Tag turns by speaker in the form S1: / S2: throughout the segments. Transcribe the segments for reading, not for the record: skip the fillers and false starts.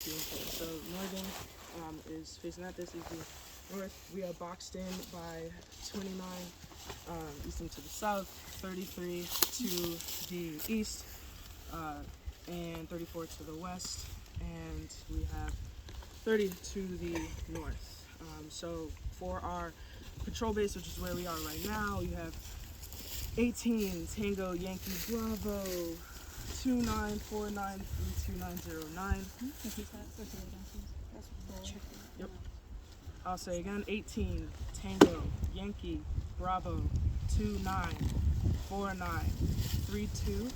S1: So northern is facing that. This is the north. We are boxed in by 29 eastern to the south, 33 to the east, and 34 to the west, and we have 30 to the north. So for our patrol base, which is where we are right now, you have 18 Tango Yankee Bravo 2949320909. Yep. I'll say again, 18 Tango Yankee Bravo 2949320909.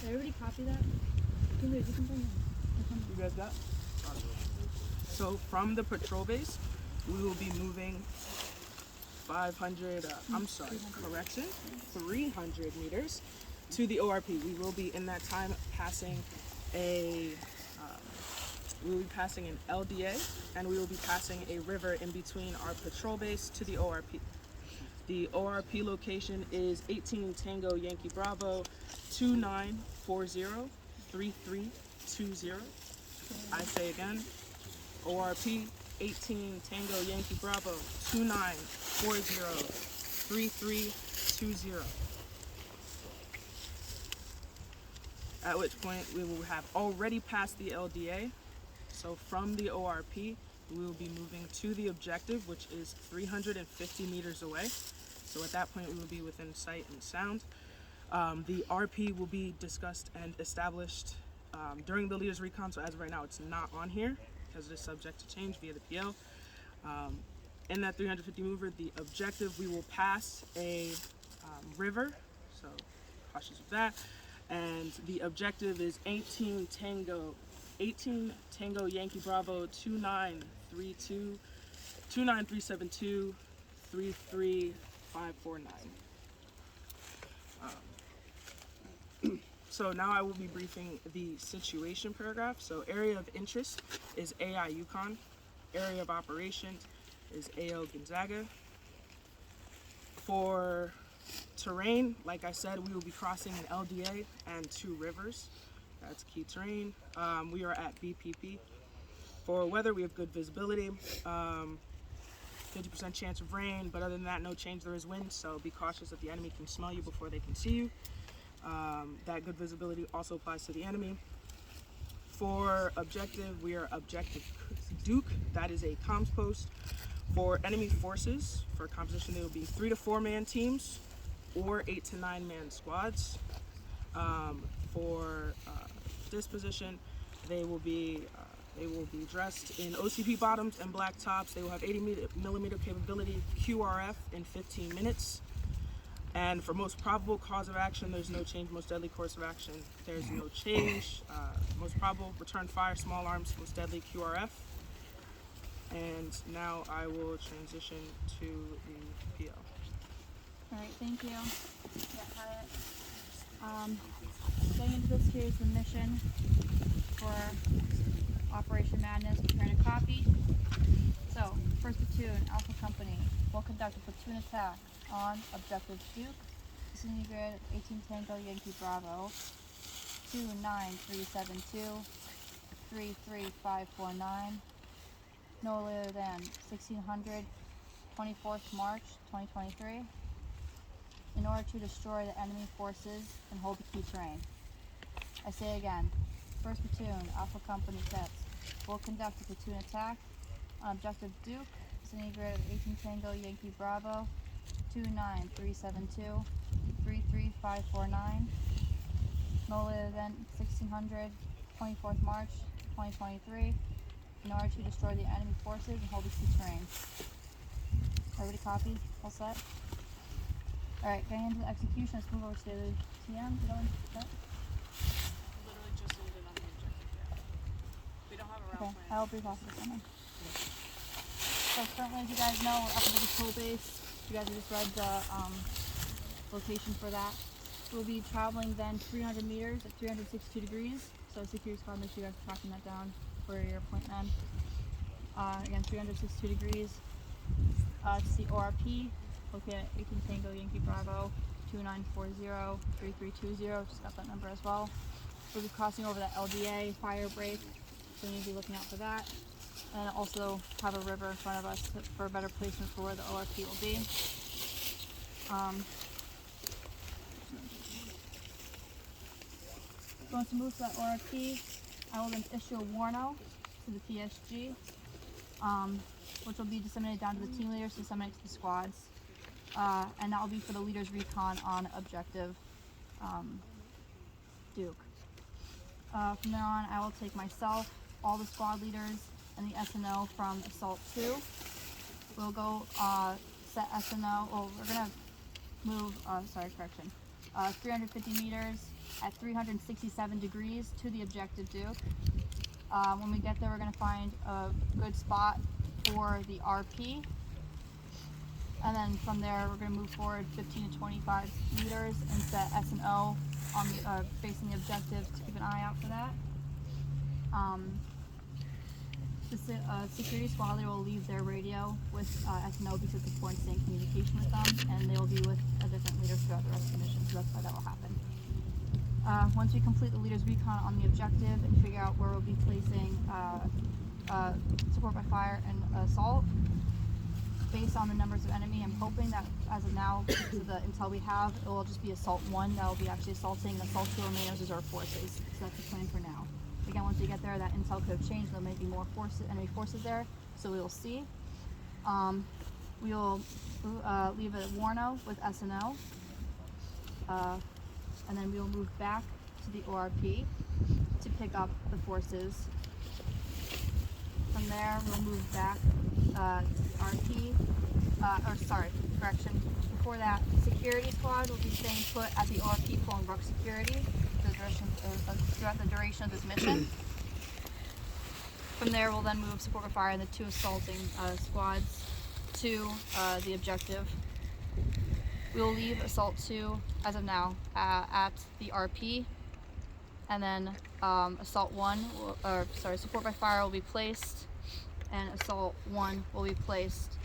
S2: Did everybody copy that? You
S1: guys got? So from the patrol base, we will be moving 300 meters to the ORP. We will be in that time passing an LDA, and we will be passing a river in between our patrol base to the ORP. The ORP location is 18 Tango Yankee Bravo 29403320. I say again, ORP 18 Tango Yankee Bravo 29403320. At which point we will have already passed the LDA. So from the ORP, we will be moving to the objective, which is 350 meters away. So at that point, we will be within sight and sound. The RP will be discussed and established during the leaders recon. So as of right now, it's not on here because it is subject to change via the PL. In that 350 mover, the objective, we will pass a river. So cautious of that. And the objective is 18 Tango Yankee Bravo 29372 33549. So now I will be briefing the situation paragraph. So area of interest is AI Yukon. Area of operations is AO Gonzaga. For terrain, like I said, we will be crossing an LDA and 2 rivers. That's key terrain. We are at BPP. For weather, we have good visibility. 50% chance of rain, but other than that, no change. There is wind, so be cautious that the enemy can smell you before they can see you. That good visibility also applies to the enemy. For objective, we are objective Duke. That is a comms post. For enemy forces, for composition, they will be 3 to 4 man teams or 8 to 9 man squads. For disposition, they will be dressed in OCP bottoms and black tops. They will have 80 millimeter capability QRF in 15 minutes. And for most probable cause of action, there's no change. Most deadly course of action, there's no change. Most probable return fire, small arms, most deadly QRF. And now I will transition to the PL.
S2: All right, thank you. Getting into this, here's the mission for Operation Madness. Preparing a copy. So, first platoon, Alpha Company, will conduct a platoon attack on objective Duke, vicinity grid 18 Tango Yankee Bravo 29372 33549, no later than 1600, 24th March 2023, in order to destroy the enemy forces and hold the key terrain. I say again, first platoon, Alpha Company sets, will conduct a platoon attack on objective Duke, vicinity grid 18 Tango Yankee Bravo 29372 33549, no later than 1600, 24th March 2023, in order to destroy the enemy forces and hold the key terrain. Everybody copy? All set? Alright, getting into the execution, let's move over to the TM. You know that?
S3: Literally just landed on the objective yet. We don't have a route
S2: Okay,
S3: plan.
S2: I'll brief off this one. So currently, as you guys know, we're up at the patrol base. You guys just read the location for that. We'll be traveling then 300 meters at 362 degrees. So security squad, make sure you guys are tracking that down for your point then. Again, 362 degrees. It's the ORP, located at 18 Tango Yankee Bravo 2940-3320. Just got that number as well. We'll be crossing over that LDA fire break, so we need to be looking out for that. And also have a river in front of us for a better placement for where the ORP will be. Going to move to that ORP, I will then issue a warno to the PSG, which will be disseminated down to the team leaders to disseminate to the squads. And that will be for the leaders recon on objective Duke. From there on, I will take myself, all the squad leaders, and the SNO from Assault 2. We'll go set SNO, well, we're going to move, 350 meters at 367 degrees to the objective Duke. When we get there, we're going to find a good spot for the RP. And then from there, we're going to move forward 15 to 25 meters and set S&O on the, facing the objective to keep an eye out for that. The security squad leader will leave their radio with S&O because it's important to stay in communication with them, and they will be with a different leader throughout the rest of the mission, so that's why that will happen. Once we complete the leader's recon on the objective and figure out where we'll be placing support by fire and assault, based on the numbers of enemy, I'm hoping that as of now, because of the intel we have, it will just be Assault 1 that will be actually assaulting, and Assault 2 remain as reserve forces. So that's the plan for now. Again, once we get there, that intel could have changed. There may be more enemy forces there, so we will see. We will leave a warno with SNO, and then we will move back to the ORP to pick up the forces. From there, we'll move back to the RP, before that, security squad will be staying put at the ORP pulling Brook security throughout the duration of this mission. From there, we'll then move support by fire and the two assaulting squads to the objective. We will leave Assault 2, as of now, at the RP, and then Assault 1, support by fire will be placed, and Assault 1 will be placed.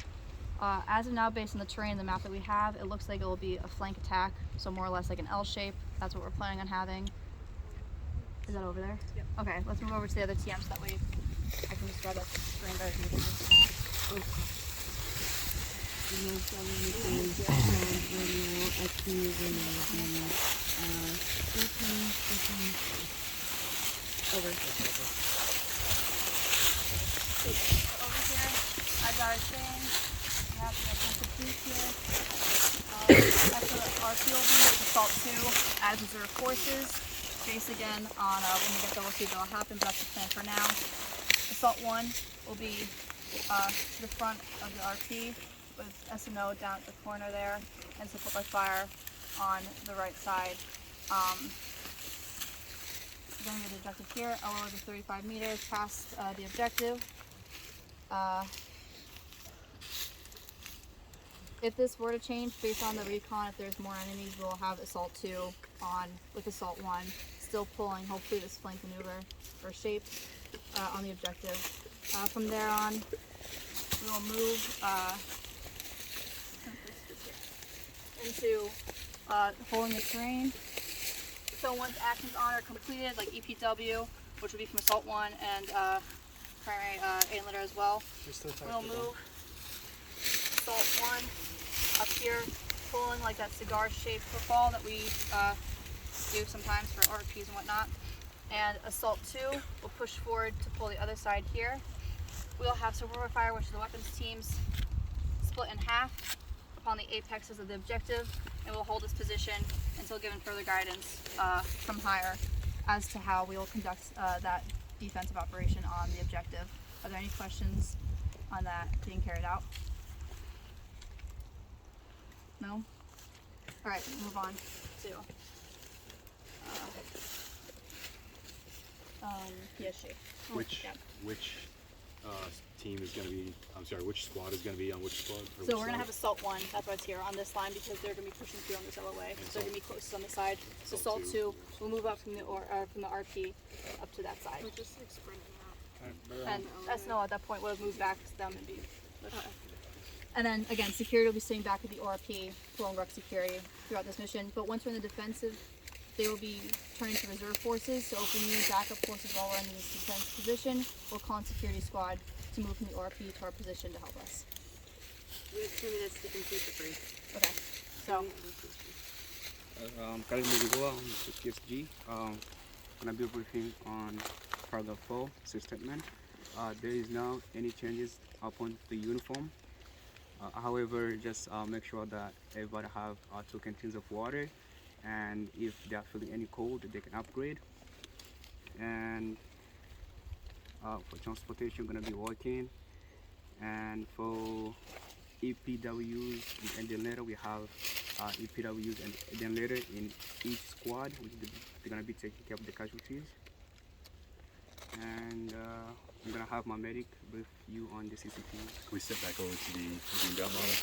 S2: As of now, based on the terrain and the map that we have, it looks like it will be a flank attack, so more or less like an L shape. That's what we're planning on having. Is that over there?
S3: Yep.
S2: Okay, let's move over to the other TMs, so that way I can describe that terrain better. Over here, as I was saying, we have the offensive piece here. That's what our field is, Assault 2 as reserve forces. Based again on when we get there, we'll see what will happen, but that's the plan for now. Assault 1 will be to the front of the RP with S&O down at the corner there, and support by fire on the right side. Then we have the objective here, LO is 35 meters past the objective. If this were to change based on the recon, if there's more enemies, we'll have Assault 2 on with Assault 1, still pulling hopefully this flank maneuver or shape on the objective. From there on, we will move into holding the terrain. So once actions on are completed, like EPW, which will be from Assault 1 and primary A and litter as well, we'll move Assault 1 up here, pulling like that cigar-shaped football that we do sometimes for RPs and whatnot. And Assault 2 will push forward to pull the other side here. We'll have support fire, which is the weapons teams, split in half upon the apexes of the objective, and we'll hold this position until given further guidance from higher as to how we will conduct that defensive operation on the objective. Are there any questions on that being carried out? No? Alright, move on to PSG.
S4: Which team is going to be, which squad is going to be on which squad? Or
S2: So
S4: which
S2: we're going to
S4: side?
S2: have Assault 1, that's why it's here on this line, because they're going to be pushing through on this LOA. So they're going to be closest on the side. So
S4: Assault
S2: Assault 2
S4: 2.
S2: will move up from the RP up to that side.
S3: We're just like spreading out.
S2: And SNO at that point would have moved back to them and be. And then again, security will be sitting back at the ORP, pulling Ruck security throughout this mission. But once we're in the defensive they will be turning to reserve forces, so if we need backup forces while we're in this defense position, we'll call in security squad to move from the ORP to our position to help us.
S5: We have 2 minutes to complete the brief.
S2: Okay, so,
S6: Currently we go on to PSG. Gonna be briefing on paragraph 4, statement. There is now any changes upon the uniform. However, just make sure that everybody have 2 canteens of water, and if they are feeling any cold, they can upgrade. And for transportation, gonna be walking. And for EPWs and then later we have EPWs and then later in each squad, which they're gonna be taking care of the casualties. And I'm gonna have my medic brief you on the CCTV.
S4: Can we step back over to the green dot model?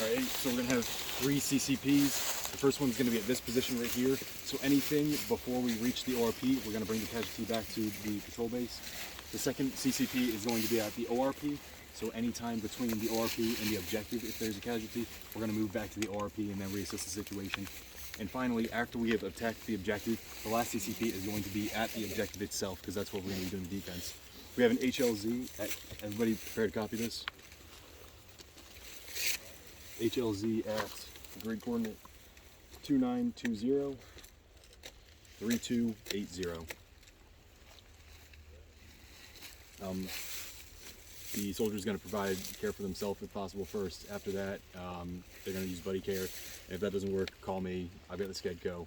S4: Alright, so we're gonna have 3 CCPs. The first one's gonna be at this position right here. So anything before we reach the ORP, we're gonna bring the casualty back to the patrol base. The second CCP is going to be at the ORP. So anytime between the ORP and the objective, if there's a casualty, we're gonna move back to the ORP and then reassess the situation. And finally, after we have attacked the objective, the last CCP is going to be at the objective itself, because that's what we're gonna be doing the defense. We have an HLZ. Everybody prepared to copy this? HLZ at the grid coordinate 2920 3280. The soldier is going to provide care for themselves if possible first. After that, they're going to use buddy care. And if that doesn't work, call me. I've got the SCEDCO.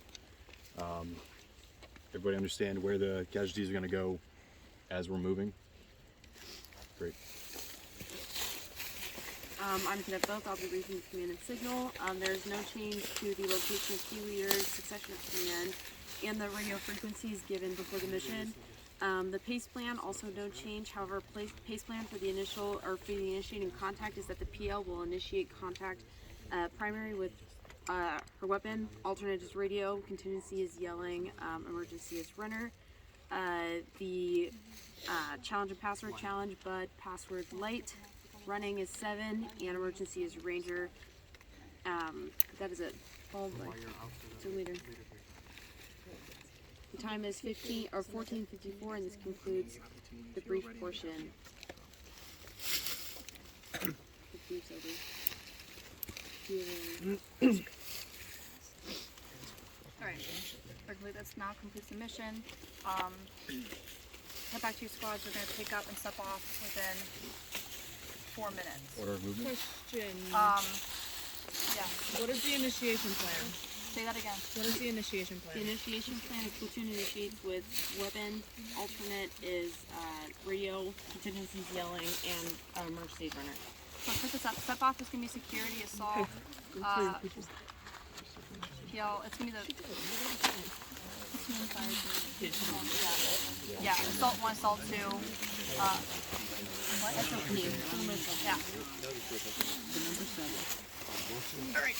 S4: Everybody understand where the casualties are going to go as we're moving? Great.
S5: I'm Cadet Boak. I'll be briefing the command and signal. There's no change to the location of key leaders, succession of command, and the radio frequencies given before the mission. The PACE plan also no change. However, PACE plan for the initiating contact is that the PL will initiate contact primary with her weapon, alternate is radio, contingency is yelling, emergency is runner. The challenge and password challenge, but password light. Running is 7 and emergency is ranger. That is it. Followed by 2 leader. The time is 14:54, and this concludes the brief portion. The brief's over.
S2: alright, quickly, that's now completes the mission. Head back to your squads, we're gonna pick up and step off within 4 minutes.
S4: Order of movement?
S1: Question.
S2: Yeah,
S1: What is the initiation plan?
S2: say that again.
S1: What is the initiation
S5: The
S1: plan?
S5: initiation plan, a platoon initiates with weapon, alternate is radio, contingency is yelling, and emergency is runner.
S2: So pick this up. Step off is gonna be security, assault, PL, it's gonna be the platoon fire team. Yeah, assault 1, assault 2, what?
S5: SOP.
S2: Yeah. Alright.